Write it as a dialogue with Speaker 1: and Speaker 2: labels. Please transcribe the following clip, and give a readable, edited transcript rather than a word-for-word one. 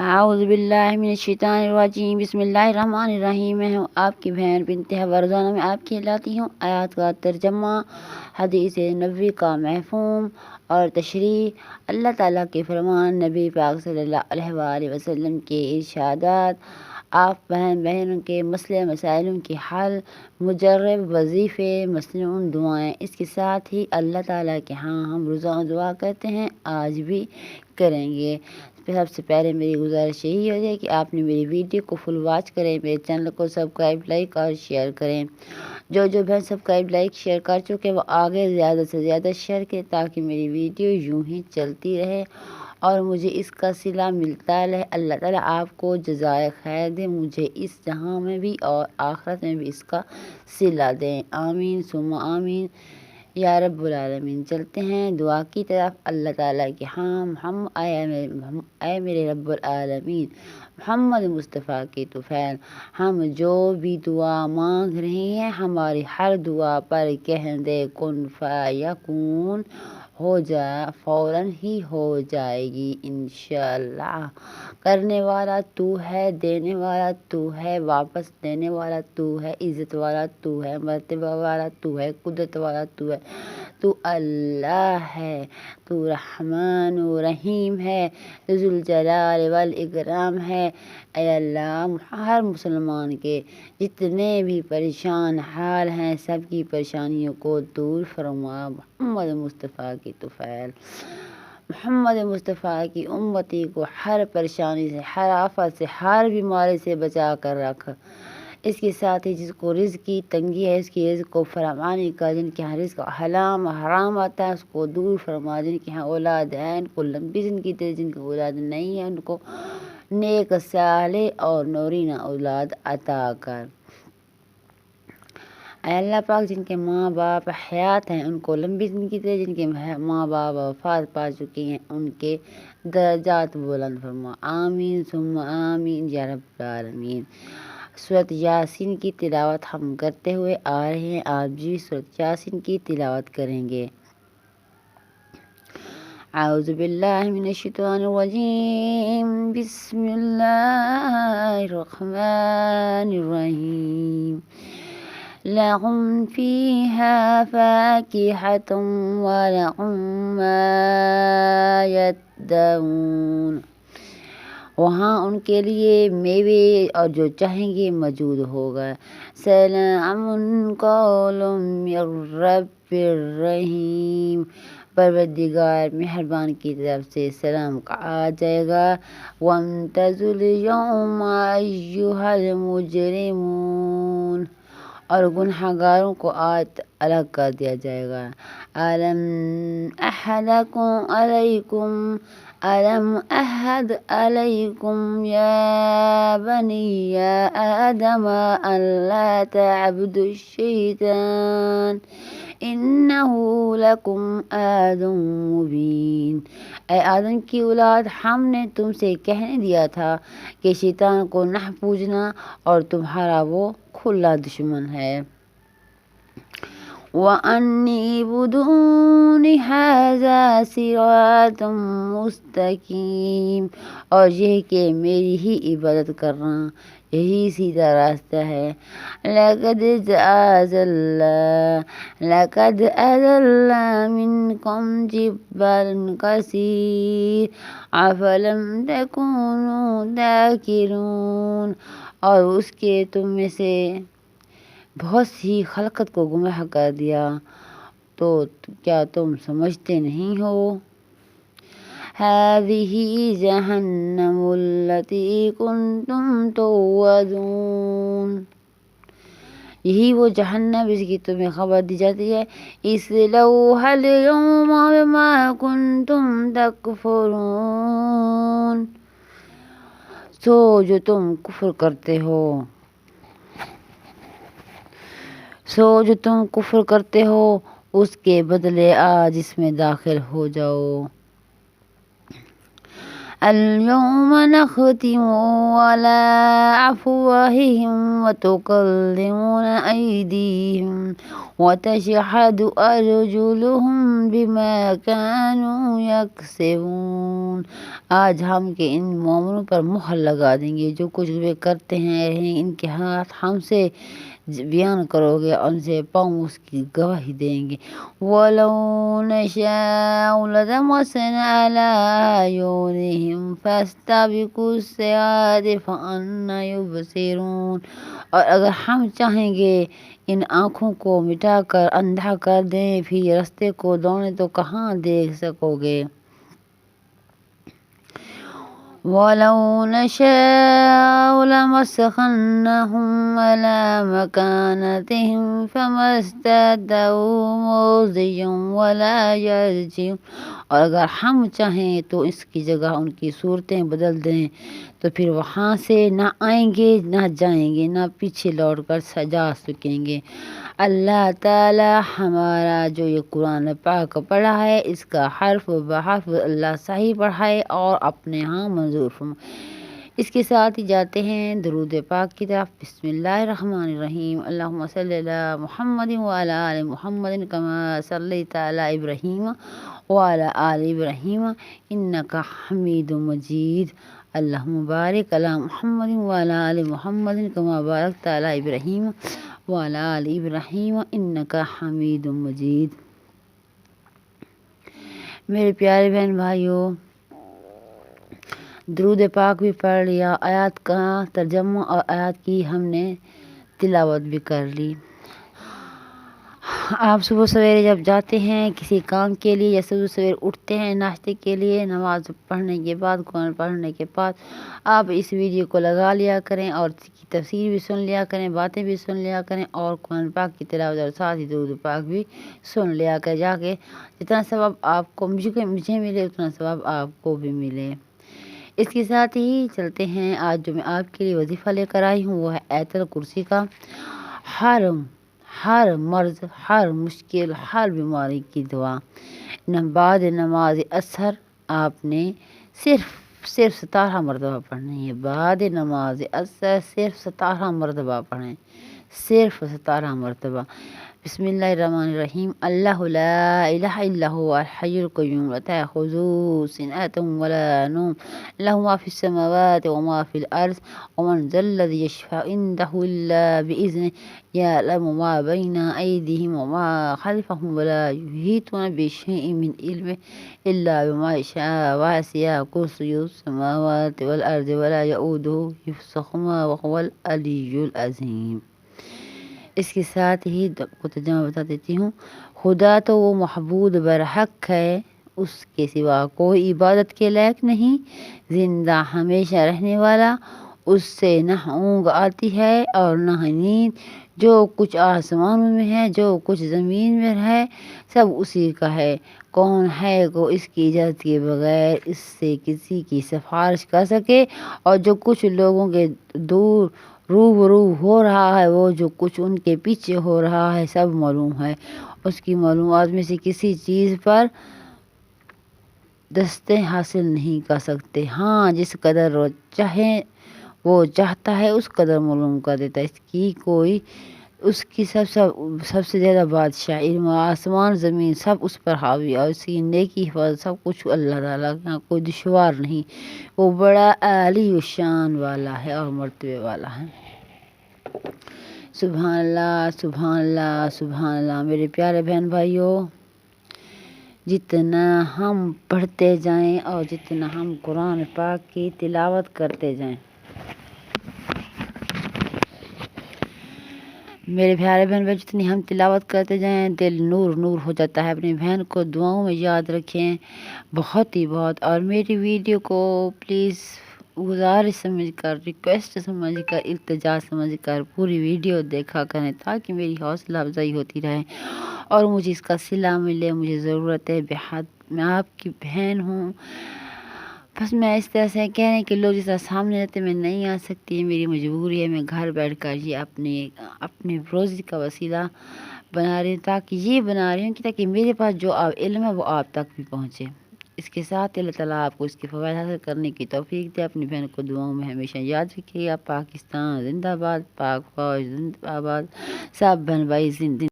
Speaker 1: اعوذ باللہ من الشیطان الرجیم، بسم اللہ الرحمن الرحیم۔ میں ہوں آپ کی بہن بنت ورزانہ، میں آپ کہلاتی ہوں۔ آیات کا ترجمہ، حدیث نبوی کا مفہوم اور تشریح، اللہ تعالیٰ کے فرمان، نبی پاک صلی اللہ علیہ وآلہ وسلم کے ارشادات، آپ بہنوں کے مسئلے مسائل کے حل، مجرب وظیفے، مصنون دعائیں۔ اس کے ساتھ ہی اللہ تعالیٰ کے ہاں ہم روزانہ دعا کرتے ہیں، آج بھی کریں گے۔ سب سے پہلے میری گزارش یہی ہے کہ آپ نے میری ویڈیو کو فل واچ کریں، میرے چینل کو سبسکرائب، لائک اور شیئر کریں۔ جو بہن سبسکرائب، لائک، شیئر کر چکے وہ آگے زیادہ سے زیادہ شیئر کریں تاکہ میری ویڈیو یوں ہی چلتی رہے اور مجھے اس کا صلہ ملتا رہے۔ اللہ تعالیٰ آپ کو جزائے خیر دے، مجھے اس جہاں میں بھی اور آخرت میں بھی اس کا صلہ دیں، آمین ثم آمین یا رب العالمین۔ چلتے ہیں دعا کی طرف۔ اللہ تعالیٰ کے ہاں اے میرے رب العالمین، محمد مصطفیٰ کی طفیل، ہم جو بھی دعا مانگ رہے ہیں ہماری ہر دعا پر کہہ دے کن فیکون، ہو جائے، فوراً ہی ہو جائے گی انشاءاللہ۔ کرنے والا تو ہے، دینے والا تو ہے، واپس دینے والا تو ہے، عزت والا تو ہے، مرتبہ والا تو ہے، قدرت والا تو ہے، تو اللہ ہے، تو رحمان و رحیم ہے، ذو الجلال والاکرام ہے۔ اے اللہ، ہر مسلمان کے جتنے بھی پریشان حال ہیں سب کی پریشانیوں کو دور فرما، محمد مصطفیٰ کی طفیل، محمد مصطفیٰ کی امتی کو ہر پریشانی سے، ہر آفت سے، ہر بیماری سے بچا کر رکھ۔ اس کے ساتھ ہی جس کو رزق کی تنگی ہے اس کی رزق کو فراوانی کر، جن کے یہاں رزق حرام آتا ہے اس کو دور فرما، جن کے یہاں اولاد ہے ان کو لمبی زندگی دے، جن کی اولاد نہیں ہے ان کو نیک صالح اور نورینہ اولاد عطا کر۔ اے اللہ پاک، جن کے ماں باپ حیات ہیں ان کو لمبی زندگی دے، جن کے ماں باپ وفات پا چکے ہیں ان کے درجات بلند فرما، آمین ثم آمین یا رب العالمین۔ سورۃ یاسین کی تلاوت ہم کرتے ہوئے آ رہے ہیں، آپ بھی سورۃ یاسین کی تلاوت کریں گے۔ اعوذ باللہ من الشیطان الرجیم، بسم اللہ الرحمن الرحیم۔ لَهُمْ فِيهَا فَاكِهَةٌ وَلَهُم مَّا يَدَّعُونَ، وہاں ان کے لیے میوے اور جو چاہیں گے موجود ہوگا۔ سلام قول من رب الرحیم، پروردگار مہربان کی طرف سے سلام کہا جائے گا۔ وَامْتَازُوا الْيَوْمَ أَيُّهَا الْمُجْرِمُونَ، اور گنہگاروں کو آج الگ کر دیا جائے گا۔ أَلَمْ أَعْهَدْ عَلَيْكُمْ يَا بَنِيَّ آدَمَ أَلَّا تَعْبُدُوا الشَّيْطَانَ إِنَّهُ لَكُمْ عَدُوٌّ مُّبِينٌ، اے آدم کی اولاد، ہم نے تم سے کہنے دیا تھا کہ شیطان کو نہ پوجنا اور تمہارا وہ کھلا دشمن ہے۔ وَأَنِ اعْبُدُونِ هَٰذَا صِرَاطٌ مُّسْتَقِيمٌ، اور یہ کہ میری ہی عبادت کرنا یہی سیدھا راستہ ہے۔ لَقَدْ أَضَلَّ مِنكُمْ جِبَلًا كَثِيرًا أَفَلَمْ تَكُونُوا تَعْقِلُونَ، اور اس کے تم میں سے بہت سی خلقت کو گمراہ کر دیا تو کیا تم سمجھتے نہیں ہو۔ هَٰذِهِ جَهَنَّمُ الَّتِي كُنتُمْ تُوعَدُونَ، یہی وہ جہنم جس کی تمہیں خبر دی جاتی ہے۔ اصْلَوْهَا الْيَوْمَ بِمَا كُنتُمْ تَكْفُرُونَ، سو جو تم کفر کرتے ہو اس کے بدلے آج اس میں داخل ہو جاؤ۔ الْيَوْمَ نَخْتِمُ عَلَىٰ أَفْوَاهِهِمْ وَتُكَلِّمُنَا أَيْدِيهِمْ وتشهد أرجلهم بما كانوا يكسبون۔ آج ہم کے ان مومنوں پر مہر لگا دیں گے، جو کچھ وہ کرتے ہیں ان کے ہاتھ ہم سے بیان کرو گے، ان سے پاؤں اس کی گواہی دیں گے۔ وَلَوْ نَشَاءُ لَطَمَسْنَا عَلَىٰ أَعْيُنِهِمْ فَاسْتَبِقُوا الصِّرَاطَ فَأَنَّىٰ يُبْصِرُونَ۔ اور اگر ہم چاہیں گے ان آنکھوں کو مٹا کر اندھا کر دیں، پھر رستے کو دوڑیں تو کہاں دیکھ سکو گے۔ وَلَوْ نَشَاءُ لَمَسَخْنَاهُمْ عَلَىٰ مَكَانَتِهِمْ فَمَا اسْتَطَاعُوا مُضِيًّا وَلَا يَرْجِعُونَ۔ اور اگر ہم چاہیں تو اس کی جگہ ان کی صورتیں بدل دیں، تو پھر وہاں سے نہ آئیں گے نہ جائیں گے، نہ پیچھے لوٹ کر جا سکیں گے۔ اللہ تعالی ہمارا جو یہ قرآن پاک پڑھا ہے، اس کا حرف بحرف اللہ صحیح پڑھائے اور اپنے ہاں منظور فرمائے۔ اس کے ساتھ ہی جاتے ہیں درود پاک کی طرف۔ بسم اللہ الرحمن الرحیم۔ اللہم صلی علی محمد وعلی آل محمد کما صلیت علی ابراہیم وعلی آل ابراہیم انک حمید مجید۔ اللہم بارک علی محمد وعلی آل محمد کما بارکت علی ابراہیم وعلی آل ابراہیم انک حمید مجید۔ میرے پیارے بہن بھائیوں، درود پاک بھی پڑھ لیا، آیات کا ترجمہ اور آیات کی ہم نے تلاوت بھی کر لی۔ آپ صبح سویرے جب جاتے ہیں کسی کام کے لیے یا صبح سویرے اٹھتے ہیں ناشتے کے لیے، نماز پڑھنے کے بعد، قرآن پڑھنے کے بعد آپ اس ویڈیو کو لگا لیا کریں اور اس کی تفسیر بھی سن لیا کریں، باتیں بھی سن لیا کریں اور قرآن پاک کی تلاوت اور ساتھ ہی درود پاک بھی سن لیا کریں، جا کے جتنا ثواب آپ کو مجھے ملے اتنا ثواب آپ کو بھی ملے۔ اس کے ساتھ ہی چلتے ہیں، آج جو میں آپ کے لیے وظیفہ لے کر آئی ہوں وہ ہے آیت الکرسی کا۔ ہر مرض، ہر مشکل، ہر بیماری کی دعا بعد نماز اثر آپ نے صرف 17 مرتبہ پڑھنی ہے۔ بعد نماز اثر صرف 17 مرتبہ پڑھیں، صرف 17 مرتبہ۔ بسم اللہ الرحمن الرحیم۔ اللہ لا الہ الا هو الحی القیوم لا تأخذه سنة ولا نوم له ما في السماوات وما في الأرض ومن ذا الذي يشفع عنده إلا بإذنه يعلم ما بين أيديهم وما خلفهم ولا يحيطون بشيء من علمه إلا بما شاء وسع كرسيه السماوات والأرض ولا يؤوده حفظهما وهو العلي العظيم۔ اس کے ساتھ ہی کو ترجمہ بتا دیتی ہوں۔ خدا تو وہ معبود برحق ہے، اس کے سوا کوئی عبادت کے لائق نہیں، زندہ ہمیشہ رہنے والا، اس سے نہ اونگ آتی ہے اور نہ نیند، جو کچھ آسمانوں میں ہے جو کچھ زمین میں ہے سب اسی کا ہے۔ کون ہے کو اس کی اجازت کے بغیر اس سے کسی کی سفارش کر سکے، اور جو کچھ لوگوں کے دور روبرو ہو رہا ہے، وہ جو کچھ ان کے پیچھے ہو رہا ہے سب معلوم ہے۔ اس کی معلومات میں سے کسی چیز پر دستیں حاصل نہیں کر سکتے، ہاں جس قدر وہ چاہتا ہے اس قدر معلوم کر دیتا ہے۔ اس کی سب سے زیادہ بادشاہ، علم آسمان زمین سب اس پر حاوی، اور اس کی نیکی حفاظت سب کچھ اللہ تعالیٰ کے یہاں کوئی دشوار نہیں، وہ بڑا عالی شان والا ہے اور مرتبے والا ہے۔ سبحان اللہ سبحان اللہ سبحان اللہ۔ میرے پیارے بہن بھائیوں، جتنا ہم پڑھتے جائیں اور جتنا ہم قرآن پاک کی تلاوت کرتے جائیں، میرے پیارے بہن بھائی جتنی ہم تلاوت کرتے جائیں دل نور نور ہو جاتا ہے۔ اپنی بہن کو دعاؤں میں یاد رکھیں بہت ہی بہت، اور میری ویڈیو کو پلیز گزارش سمجھ کر، ریکویسٹ سمجھ کر، التجا سمجھ کر پوری ویڈیو دیکھا کریں، تاکہ میری حوصلہ افزائی ہوتی رہے اور مجھے اس کا صلہ ملے۔ مجھے ضرورت ہے بہت، میں آپ کی بہن ہوں، بس میں اس طرح سے کہنے کہ لوگ جس طرح سامنے رہتے میں نہیں آ سکتی، میری مجبوری ہے، میں گھر بیٹھ کر یہ اپنے روزی کا وسیلہ بنا رہی ہوں، تاکہ میرے پاس جو علم ہے وہ آپ تک بھی پہنچے۔ اس کے ساتھ اللہ تعالیٰ آپ کو اس کے فوائد حاصل کرنے کی توفیق دے۔ اپنی بہن کو دعاؤں میں ہمیشہ یاد رکھیے گا۔ پاکستان زندہ باد، پاک فوج زندہ باد، سب بہن بھائی زندہ